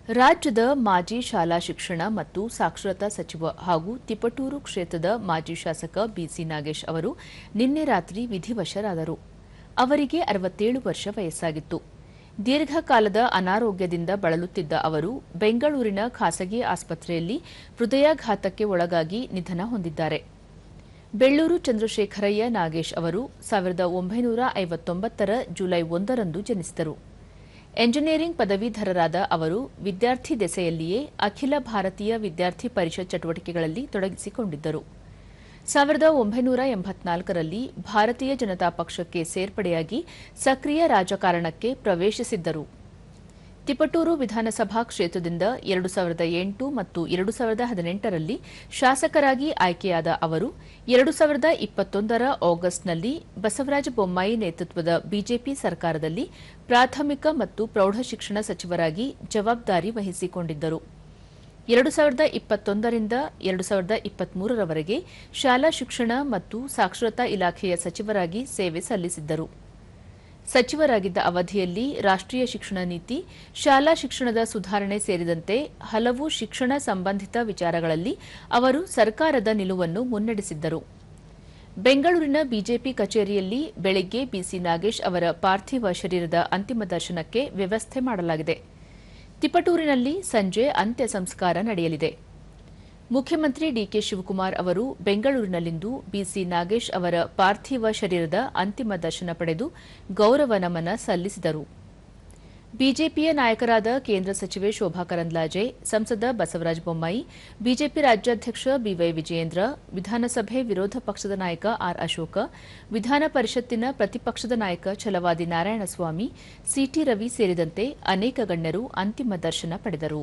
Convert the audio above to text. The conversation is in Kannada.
ರಾಜ್ಯದ ಮಾಜಿ ಶಾಲಾ ಶಿಕ್ಷಣ ಮತ್ತು ಸಾಕ್ಷರತಾ ಸಚಿವ ಹಾಗೂ ತಿಪಟೂರು ಕ್ಷೇತ್ರದ ಮಾಜಿ ಶಾಸಕ ಬಿಸಿ ನಾಗೇಶ್ ಅವರು ನಿನ್ನೆ ರಾತ್ರಿ ವಿಧಿವಶರಾದರು. ಅವರಿಗೆ 67 ವರ್ಷ ವಯಸ್ಸಾಗಿತ್ತು. ದೀರ್ಘಕಾಲದ ಅನಾರೋಗ್ಯದಿಂದ ಬಳಲುತ್ತಿದ್ದ ಅವರು ಬೆಂಗಳೂರಿನ ಖಾಸಗಿ ಆಸ್ಪತ್ರೆಯಲ್ಲಿ ಹೃದಯಾಘಾತಕ್ಕೆ ಒಳಗಾಗಿ ನಿಧನ ಹೊಂದಿದ್ದಾರೆ. ಬೆಳ್ಳೂರು ಚಂದ್ರಶೇಖರಯ್ಯ ನಾಗೇಶ್ ಅವರು 1959ರ ಜುಲೈ 1ರಂದು ಜನಿಸಿದರು. ಎಂಜಿನಿಯರಿಂಗ್ ಪದವೀಧರರಾದ ಅವರು ವಿದ್ಯಾರ್ಥಿ ದೆಸೆಯಲ್ಲಿಯೇ ಅಖಿಲ ಭಾರತೀಯ ವಿದ್ಯಾರ್ಥಿ ಪರಿಷತ್ ಚಟುವಟಿಕೆಗಳಲ್ಲಿ ತೊಡಗಿಸಿಕೊಂಡಿದ್ದರು. 1984ರಲ್ಲಿ ಭಾರತೀಯ ಜನತಾ ಪಕ್ಷಕ್ಕೆ ಸೇರ್ಪಡೆಯಾಗಿ ಸಕ್ರಿಯ ರಾಜಕಾರಣಕ್ಕೆ ಪ್ರವೇಶಿಸಿದ್ದರು. ತಿಪಟೂರು ವಿಧಾನಸಭಾ ಕ್ಷೇತ್ರದಿಂದ 2008 ಮತ್ತು 2018ರಲ್ಲಿ ಶಾಸಕರಾಗಿ ಆಯ್ಕೆಯಾದ ಅವರು 2021ರ ಆಗಸ್ಟ್ನಲ್ಲಿ ಬಸವರಾಜ ಬೊಮ್ಮಾಯಿ ನೇತೃತ್ವದ ಬಿಜೆಪಿ ಸರ್ಕಾರದಲ್ಲಿ ಪ್ರಾಥಮಿಕ ಮತ್ತು ಪ್ರೌಢಶಿಕ್ಷಣ ಸಚಿವರಾಗಿ ಜವಾಬ್ದಾರಿ ವಹಿಸಿಕೊಂಡಿದ್ದರು. 2021ರಿಂದ 2023ರವರೆಗೆ ಶಾಲಾ ಶಿಕ್ಷಣ ಮತ್ತು ಸಾಕ್ಷರತಾ ಇಲಾಖೆಯ ಸಚಿವರಾಗಿ ಸೇವೆ ಸಲ್ಲಿಸಿದ್ದರು. ಸಚಿವರಾಗಿದ್ದ ಅವಧಿಯಲ್ಲಿ ರಾಷ್ಟ್ರೀಯ ಶಿಕ್ಷಣ ನೀತಿ, ಶಾಲಾ ಶಿಕ್ಷಣದ ಸುಧಾರಣೆ ಸೇರಿದಂತೆ ಹಲವು ಶಿಕ್ಷಣ ಸಂಬಂಧಿತ ವಿಚಾರಗಳಲ್ಲಿ ಅವರು ಸರ್ಕಾರದ ನಿಲುವನ್ನು ಮುನ್ನಡೆಸಿದ್ದರು. ಬೆಂಗಳೂರಿನ ಬಿಜೆಪಿ ಕಚೇರಿಯಲ್ಲಿ ಬೆಳಗ್ಗೆ ಬಿಸಿ ನಾಗೇಶ್ ಅವರ ಪಾರ್ಥಿವ ಶರೀರದ ಅಂತಿಮ ದರ್ಶನಕ್ಕೆ ವ್ಯವಸ್ಥೆ ಮಾಡಲಾಗಿದೆ. ತಿಪಟೂರಿನಲ್ಲಿ ಸಂಜೆ ಅಂತ್ಯ ಸಂಸ್ಕಾರ ನಡೆಯಲಿದೆ. ಮುಖ್ಯಮಂತ್ರಿ ಡಿಕೆ ಶಿವಕುಮಾರ್ ಅವರು ಬೆಂಗಳೂರಿನಲ್ಲಿಂದು ಬಿಸಿ ನಾಗೇಶ್ ಅವರ ಪಾರ್ಥಿವ ಶರೀರದ ಅಂತಿಮ ದರ್ಶನ ಪಡೆದು ಗೌರವ ನಮನ ಸಲ್ಲಿಸಿದರು. ಬಿಜೆಪಿಯ ನಾಯಕರಾದ ಕೇಂದ್ರ ಸಚಿವೆ ಶೋಭಾ ಕರಂದ್ಲಾಜೆ, ಸಂಸದ ಬಸವರಾಜ ಬೊಮ್ಮಾಯಿ, ಬಿಜೆಪಿ ರಾಜ್ಯಾಧ್ಯಕ್ಷ ಬಿವೈ ವಿಜಯೇಂದ್ರ, ವಿಧಾನಸಭೆ ವಿರೋಧ ಪಕ್ಷದ ನಾಯಕ ಆರ್ ಅಶೋಕ, ವಿಧಾನ ಪರಿಷತ್ತಿನ ಪ್ರತಿಪಕ್ಷದ ನಾಯಕ ಛಲವಾದಿ ನಾರಾಯಣಸ್ವಾಮಿ, ಸಿಟಿ ರವಿ ಸೇರಿದಂತೆ ಅನೇಕ ಗಣ್ಯರು ಅಂತಿಮ ದರ್ಶನ ಪಡೆದರು.